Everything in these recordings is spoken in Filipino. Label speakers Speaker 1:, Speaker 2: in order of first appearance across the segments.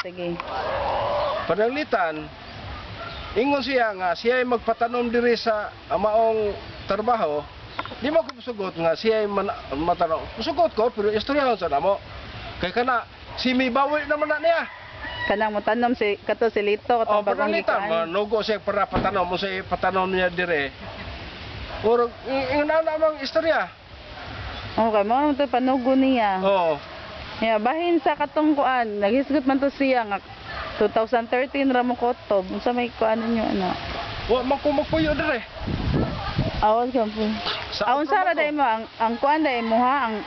Speaker 1: Sige.
Speaker 2: Pananglitan, ingon siya nga siya ay magpatanom diri sa amaong trabaho. Di mo ko sugot nga siya ay matanong. Sugot ko pero istoryahon sa namo. Kay kana si Mibawi naman na niya.
Speaker 1: Kanang mo tanom si kato si Lito katong
Speaker 2: Pananglitan, manugo siya para patanom mo siya patanom niya dire. Or ingon na namang istorya.
Speaker 1: Okay, mo to panugo niya.
Speaker 2: Oo.
Speaker 1: Yeah, bahin sa katong kuan, naghisgot man to siya nga 2013 ra mo kotob. Unsa may kuan ninyo ano?
Speaker 2: Wa man ko magpuyo dire.
Speaker 1: Awan ka po. Awan sa ra day mo ang kuan day mo ha ang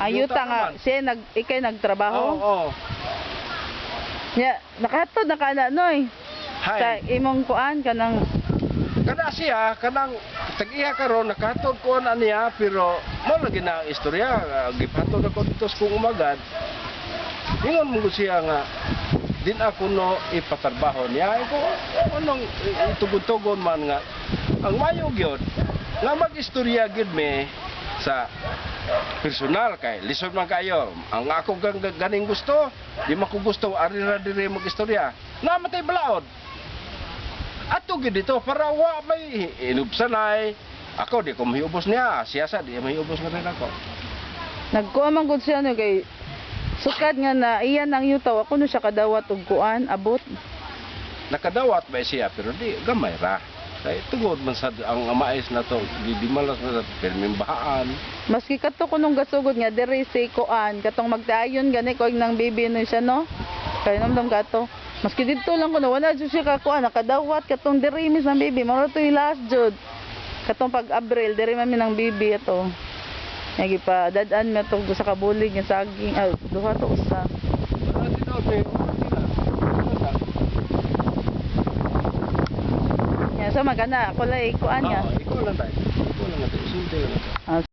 Speaker 1: ayuta nga siya ikay nagtrabaho.
Speaker 2: Oo.
Speaker 1: Ya, nakatod na kana noy. Sa
Speaker 2: Hay.
Speaker 1: imong kuan kanang
Speaker 2: Kada siya kanang tag-iya karon nakatod ko na niya pero mo lagi na ang istorya gipatod ako dito sa kung umagad. Ingon mo siya nga din ako no ipatrabaho niya ko anong itugod-tugon man nga ang mayo gyud nga mag-istorya gyud me sa personal kay lisod man kayo ang ako ganing gusto di man ko gusto ari ra dire mag-istorya namatay balaod ato gyud dito para wa may inubsanay ako di ko mahiubos niya siya sa di mahiubos nga rin ako
Speaker 1: nagkuha man gud siya no kay sukad nga na iyan ang yutaw ako no siya kadawat og kuan abot.
Speaker 2: Nakadawat ba siya pero di gamay ra kay tugod man sa ang mais na to di malas na perming bahaan.
Speaker 1: Maski kadto ko nung gasugod nga diri si kuan katong magdayon gani ko nang bibi no siya no. Kay namdam kato. Maski dito lang ko na wala jud siya ka kuan nakadawat katong diri mis ng bibi mao to yung last jud. Katong pag Abril diri man mi nang bibi ato. Nga pa dadan mi tong sa kabulig nga saging duha to usa. Ya so magana ako lay kuan nga.
Speaker 2: Ikaw lang tayo. Ikaw lang tayo. Sulti lang tayo.